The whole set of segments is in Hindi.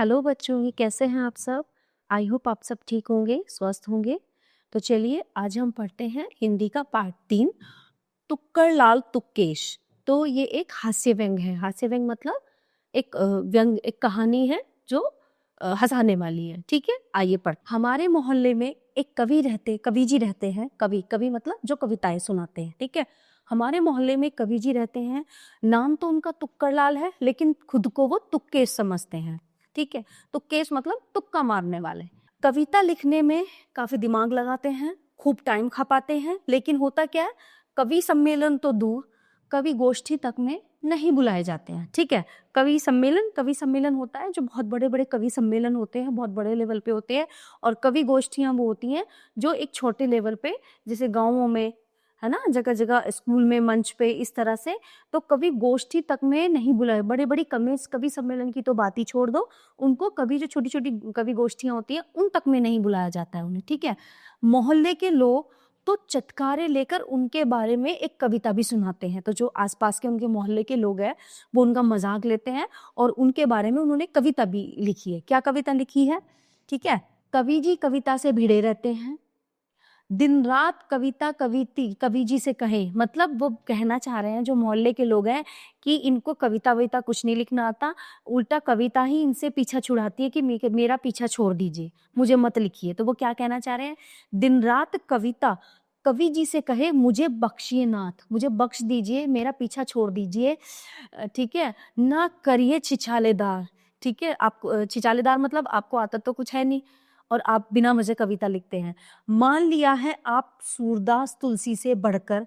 हेलो बच्चों, ये कैसे हैं आप सब? आई होप आप सब ठीक होंगे, स्वस्थ होंगे। तो चलिए आज हम पढ़ते हैं हिंदी का पार्ट 3, तुक्कड़ लाल तुक्केश। तो ये एक हास्य व्यंग है। हास्य व्यंग मतलब एक व्यंग, एक कहानी है जो हंसाने वाली है। ठीक है, आइए पढ़। हमारे मोहल्ले में एक कवि जी रहते हैं। कवि मतलब जो कविताएं सुनाते हैं। ठीक है, हमारे मोहल्ले में कवि जी रहते हैं। नाम तो उनका तुक्कड़ लाल है, लेकिन खुद को वो तुक्केश समझते हैं। ठीक है, तुक्केश मतलब तुक्का मारने वाले। कविता लिखने में काफी दिमाग लगाते हैं, खूब टाइम खपाते हैं, लेकिन होता क्या है, कवि सम्मेलन तो दूर, कवि गोष्ठी तक में नहीं बुलाए जाते हैं। ठीक है, कवि सम्मेलन होता है जो बहुत बड़े बड़े कवि सम्मेलन होते हैं, बहुत बड़े लेवल पे होते हैं। और कवि गोष्ठियां वो होती हैं जो एक छोटे लेवल पे, जैसे गाँवों में है ना, जगह जगह स्कूल में, मंच पे, इस तरह से। तो कवि गोष्ठी तक में नहीं बुलाए। बड़े बड़ी कवि सम्मेलन की तो बात ही छोड़ दो, उनको कवि जो छोटी छोटी कवि गोष्ठियां होती हैं उन तक में नहीं बुलाया जाता है उन्हें। ठीक है, मोहल्ले के लोग तो चटकारे लेकर उनके बारे में एक कविता भी सुनाते हैं। तो जो आसपास के उनके मोहल्ले के लोग हैं वो उनका मजाक लेते हैं और उनके बारे में उन्होंने कविता भी लिखी है। क्या कविता लिखी है? ठीक है, कवि जी कविता से भिड़े रहते हैं, दिन रात कविता कवि जी से कहे। मतलब वो कहना चाह रहे हैं जो मोहल्ले के लोग हैं कि इनको कविता वविता कुछ नहीं लिखना आता, उल्टा कविता ही इनसे पीछा छुड़ाती है कि मेरा पीछा छोड़ दीजिए, मुझे मत लिखिए। तो वो क्या कहना चाह रहे हैं, दिन रात कविता कवि जी से कहे, मुझे बख्शिए नाथ, मुझे बख्श दीजिए, मेरा पीछा छोड़ दीजिए। ठीक है, ना करिए छिछालेदार। ठीक है, आप छिछालेदार मतलब आपको आता तो कुछ है नहीं और आप बिना मजे कविता लिखते हैं। मान लिया है आप सूरदास तुलसी से बढ़कर,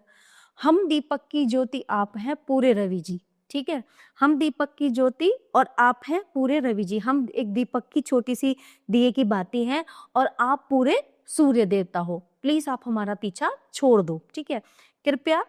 हम दीपक की ज्योति आप हैं पूरे रवि जी। ठीक है, हम दीपक की ज्योति और आप हैं पूरे रवि जी। हम एक दीपक की छोटी सी दिए की बाती हैं और आप पूरे सूर्य देवता हो। प्लीज आप हमारा पीछा छोड़ दो। ठीक है, कृपया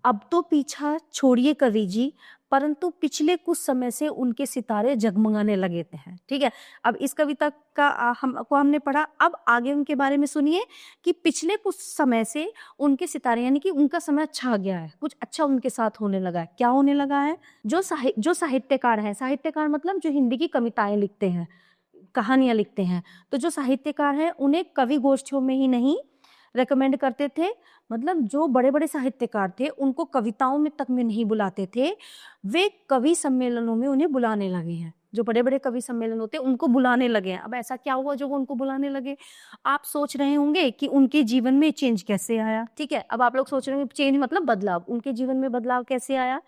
अब तो पीछा छोड़िए कवि जी, परंतु पिछले कुछ समय से उनके सितारे जगमगाने लगे हैं। ठीक है, अब इस कविता का हमने पढ़ा। अब आगे उनके बारे में सुनिए कि पिछले कुछ समय से उनके सितारे, यानी कि उनका समय अच्छा आ गया है, कुछ अच्छा उनके साथ होने लगा है। क्या होने लगा है? जो साहित्यकार है, साहित्यकार मतलब जो हिंदी की कविताएं लिखते हैं, कहानियां लिखते हैं, तो जो साहित्यकार हैं उन्हें कवि गोष्ठियों में ही नहीं रेकमेंड करते थे। मतलब जो बड़े बड़े साहित्यकार थे उनको कविताओं में तक में नहीं बुलाते थे, वे कवि सम्मेलनों में उन्हें बुलाने लगे हैं। जो बड़े बड़े कवि सम्मेलन होते हैं उनको बुलाने लगे हैं। अब ऐसा क्या हुआ जो वो उनको बुलाने लगे? आप सोच रहे होंगे कि उनके जीवन में चेंज कैसे आया। ठीक है, अब आप लोग सोच रहे होंगे चेंज मतलब बदलाव, उनके जीवन में बदलाव कैसे आया?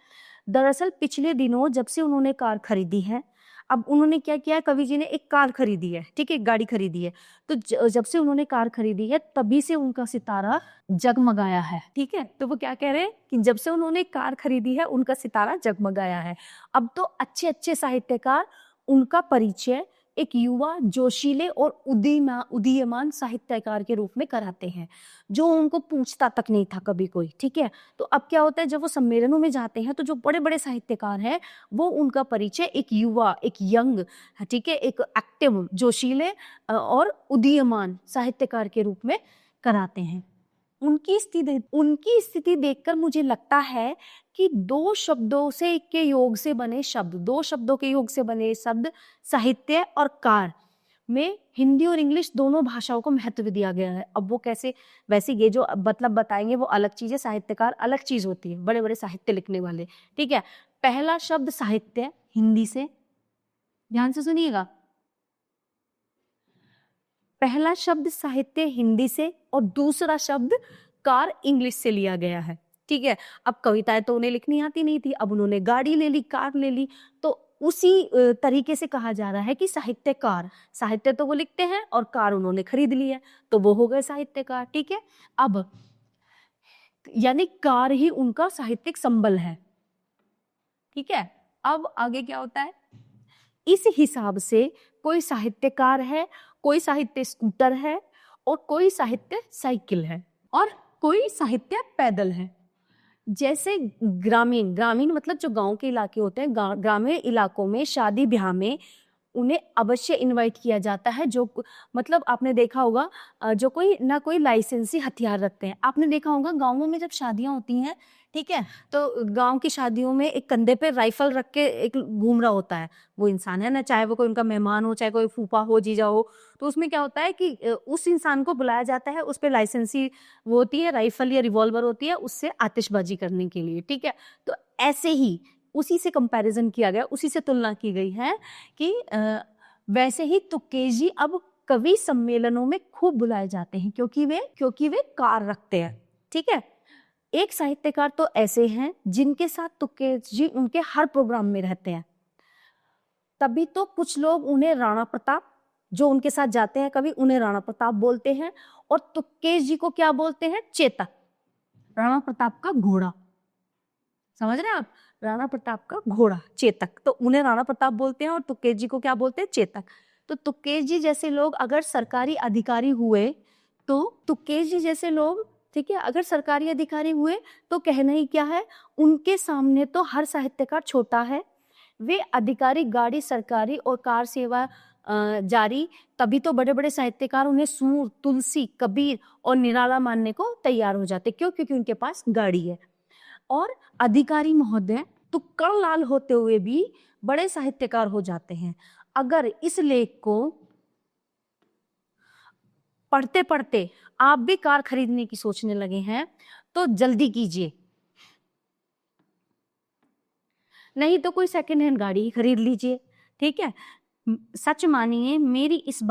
दरअसल पिछले दिनों जब से उन्होंने कार खरीदी है, अब उन्होंने क्या किया है, कवि जी ने एक कार खरीदी है। ठीक है, एक गाड़ी खरीदी है। तो जब से उन्होंने कार खरीदी है तभी से उनका सितारा जगमगाया है। ठीक है, तो वो क्या कह रहे हैं कि जब से उन्होंने कार खरीदी है उनका सितारा जगमगाया है। अब तो अच्छे अच्छे साहित्यकार उनका परिचय एक युवा जोशीले और उदीयमान साहित्यकार के रूप में कराते हैं, जो उनको पूछता तक नहीं था कभी कोई। ठीक है, तो अब क्या होता है, जब वो सम्मेलनों में जाते हैं तो जो बड़े बड़े साहित्यकार हैं वो उनका परिचय एक युवा, एक यंग, ठीक है, एक एक्टिव, जोशीले और उदीयमान साहित्यकार के रूप में कराते हैं। उनकी स्थिति देखकर मुझे लगता है कि दो शब्दों के योग से बने शब्द साहित्य और कार में हिंदी और इंग्लिश दोनों भाषाओं को महत्व दिया गया है। अब वो कैसे, वैसे ये जो मतलब बताएंगे वो अलग चीज है, साहित्यकार अलग चीज होती है, बड़े बड़े साहित्य लिखने वाले। ठीक है, पहला शब्द साहित्य हिंदी से, ध्यान से सुनिएगा, पहला शब्द साहित्य हिंदी से और दूसरा शब्द कार इंग्लिश से लिया गया है। ठीक है, अब कविताएं तो उन्हें लिखनी आती नहीं थी, अब उन्होंने गाड़ी ले ली, कार ले ली, तो उसी तरीके से कहा जा रहा है कि साहित्यकार, साहित्य तो वो लिखते हैं और कार उन्होंने खरीद ली है, तो वो हो गए साहित्यकार। ठीक है, अब यानी कार ही उनका साहित्यिक संबल है। ठीक है, अब आगे क्या होता है, इस हिसाब से कोई साहित्यकार है, कोई साहित्य स्कूटर है और कोई साहित्य साइकिल है और कोई साहित्य पैदल है। जैसे ग्रामीण मतलब जो गांव के इलाके होते हैं, ग्रामीण इलाकों में शादी ब्याह में उन्हें अवश्य इनवाइट किया जाता है। जो मतलब आपने देखा होगा जो कोई ना कोई लाइसेंसी हथियार रखते हैं। आपने देखा होगा गाँवों में जब शादियां होती हैं, ठीक है, तो गांव की शादियों में एक कंधे पे राइफल रख के एक घूम रहा होता है वो इंसान, है ना, चाहे वो कोई उनका मेहमान हो, चाहे कोई फूफा हो, जीजा हो। तो उसमें क्या होता है कि उस इंसान को बुलाया जाता है, उस पे लाइसेंसी वो होती है, राइफल या रिवॉल्वर होती है, उससे आतिशबाजी करने के लिए, ठीक है। तो ऐसे ही उसी से कंपैरिजन किया गया, उसी से तुलना की गई है कि वैसे ही तुकेश जी अब कवि सम्मेलनों में खूब बुलाए जाते हैं क्योंकि वे कार रखते हैं, ठीक है। एक साहित्यकार तो ऐसे हैं जिनके साथ तुकेश जी उनके हर प्रोग्राम में रहते हैं। तभी तो कुछ लोग उन्हें राणा प्रताप, जो उनके साथ जाते हैं कभी, उन्हें राणा प्रताप बोलते हैं, और तुकेश जी को क्या बोलते हैं? चेतक, राणा प्रताप का घोड़ा। समझ रहे हैं आप? राणा प्रताप का घोड़ा चेतक, तो उन्हें राणा प्रताप बोलते हैं और तुकेश जी को क्या बोलते हैं? चेतक। तो तुकेश जी जैसे लोग अगर सरकारी अधिकारी हुए, तो तुकेश जी जैसे लोग, ठीक है, अगर सरकारी अधिकारी हुए तो कहना ही क्या है, उनके सामने तो हर साहित्यकार छोटा है। वे अधिकारी गाड़ी सरकारी और कार सेवा जारी, तभी तो बड़े बड़े साहित्यकार उन्हें सूर, तुलसी, कबीर और निराला मानने को तैयार हो जाते। क्यों? क्योंकि उनके पास गाड़ी है। और अधिकारी महोदय तुक्कड़ लाल होते हुए भी बड़े साहित्यकार हो जाते हैं। अगर इस लेख को पढ़ते पढ़ते आप भी कार खरीदने की सोचने लगे हैं तो जल्दी कीजिए, नहीं तो कोई सेकंड हैंड गाड़ी ही खरीद लीजिए, ठीक है। सच मानिए मेरी इस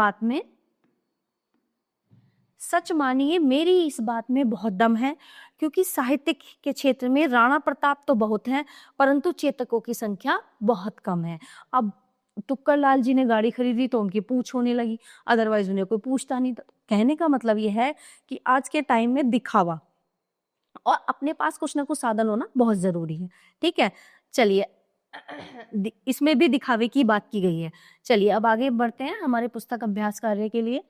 बात में बहुत दम है, क्योंकि साहित्य के क्षेत्र में राणा प्रताप तो बहुत हैं, परंतु चेतकों की संख्या बहुत कम है। अब तुक्कड़ लाल जी ने गाड़ी खरीदी तो उनकी पूछ होने लगी, अदरवाइज उन्हें कोई पूछता नहीं था। कहने का मतलब ये है कि आज के टाइम में दिखावा और अपने पास कुछ ना कुछ साधन होना बहुत जरूरी है, ठीक है। चलिए, इसमें भी दिखावे की बात की गई है। चलिए अब आगे बढ़ते हैं हमारे पुस्तक अभ्यास कार्य के लिए।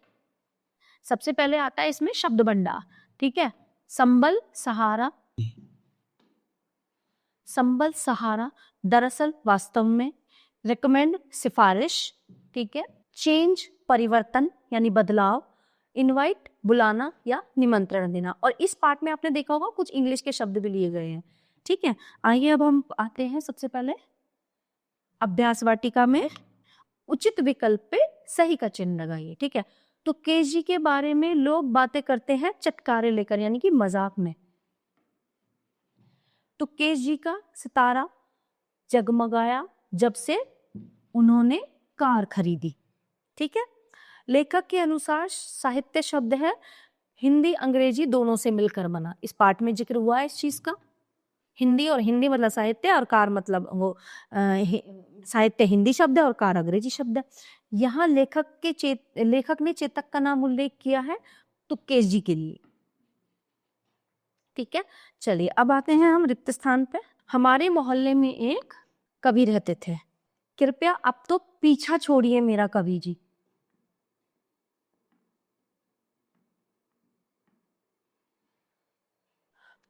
सबसे पहले आता है इसमें शब्द भंडार, ठीक है। संबल सहारा, संबल सहारा दरअसल वास्तव में, रिकमेंड सिफारिश, ठीक है। चेंज परिवर्तन यानी बदलाव, इनवाइट बुलाना या निमंत्रण देना। और इस पार्ट में आपने देखा होगा कुछ इंग्लिश के शब्द भी लिए गए हैं, ठीक है। आइए अब हम आते हैं सबसे पहले अभ्यास वाटिका में उचित विकल्प पे सही का चिन्ह लगाइए, ठीक है। तो केश जी के बारे में लोग बातें करते हैं चटकारे लेकर, यानी कि मजाक में। तो केश जी का सितारा जगमगाया जब से उन्होंने कार खरीदी, ठीक है। लेखक के अनुसार साहित्य शब्द है हिंदी अंग्रेजी दोनों से मिलकर बना। इस पाठ में जिक्र हुआ है इस चीज का, हिंदी, और हिंदी मतलब साहित्य और कार मतलब वो साहित्य हिंदी शब्द है और कार अंग्रेजी शब्द है। यहाँ लेखक ने चेतक का नाम उल्लेख किया है तुकेश जी के लिए, ठीक है। चलिए अब आते हैं हम रिक्त स्थान पे। हमारे मोहल्ले में एक कवि रहते थे, कृपया अब तो पीछा छोड़िए मेरा कवि जी।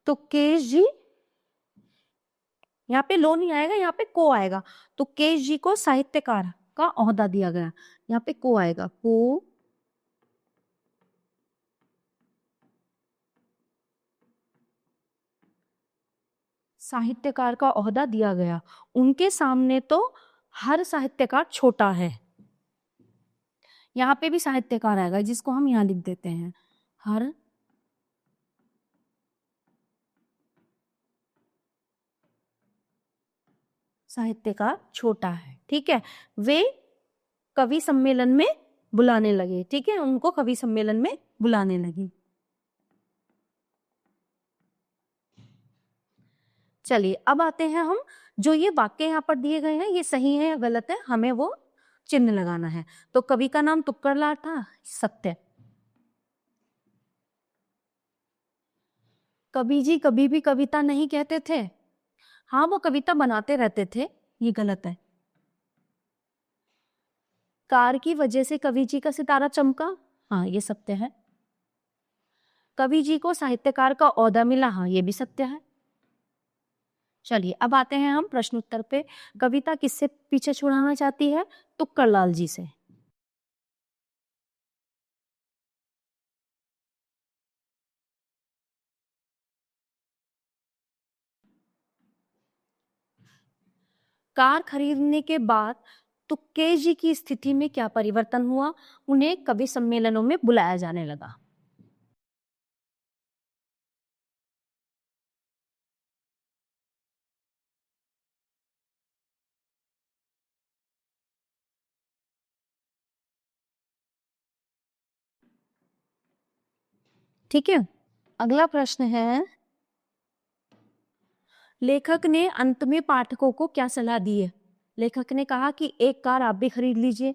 तुकेश जी, यहाँ पे लो नहीं आएगा, यहाँ पे को आएगा। तो केश जी को साहित्यकार का ओहदा दिया गया, यहाँ पे को आएगा, को साहित्यकार का ओहदा दिया गया। उनके सामने तो हर साहित्यकार छोटा है। यहाँ पे भी साहित्यकार आएगा जिसको हम यहाँ लिख देते हैं, हर साहित्यकार छोटा है, ठीक है। वे कवि सम्मेलन में बुलाने लगे, ठीक है, उनको कवि सम्मेलन में बुलाने लगी। चलिए अब आते हैं हम, जो ये वाक्य यहाँ पर दिए गए हैं ये सही है या गलत है, हमें वो चिन्ह लगाना है। तो कवि का नाम तुक्कड़ लाल था, सत्य। कवि जी कभी भी कविता नहीं कहते थे, हाँ वो कविता बनाते रहते थे, ये गलत है। कार की वजह से कवि जी का सितारा चमका, हाँ ये सत्य है। कवि जी को साहित्यकार का ओहदा मिला, हाँ ये भी सत्य है। चलिए अब आते हैं हम प्रश्न उत्तर पे। कविता किससे पीछे छुड़ाना चाहती है? तुक्कड़ लाल जी से। कार खरीदने के बाद तुक्केश जी की स्थिति में क्या परिवर्तन हुआ? उन्हें कवि सम्मेलनों में बुलाया जाने लगा। ठीक है, अगला प्रश्न है, लेखक ने अंत में पाठकों को क्या सलाह दी है? लेखक ने कहा कि एक कार आप भी खरीद लीजिए।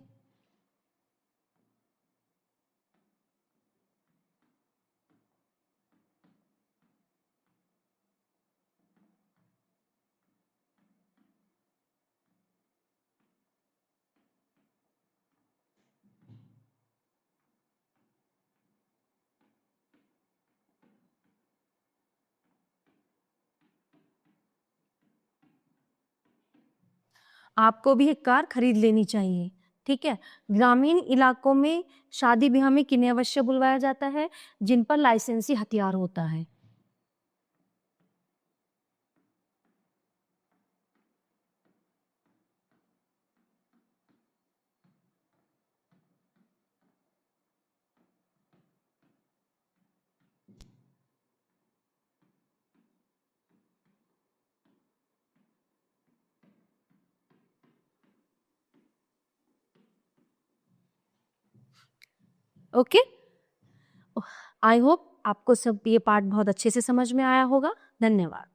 आपको भी एक कार खरीद लेनी चाहिए। ठीक है, ग्रामीण इलाकों में शादी ब्याह में किन्हें अवश्य बुलवाया जाता है? जिन पर लाइसेंसी हथियार होता है। ओके, आई होप आपको सब ये पार्ट बहुत अच्छे से समझ में आया होगा। धन्यवाद।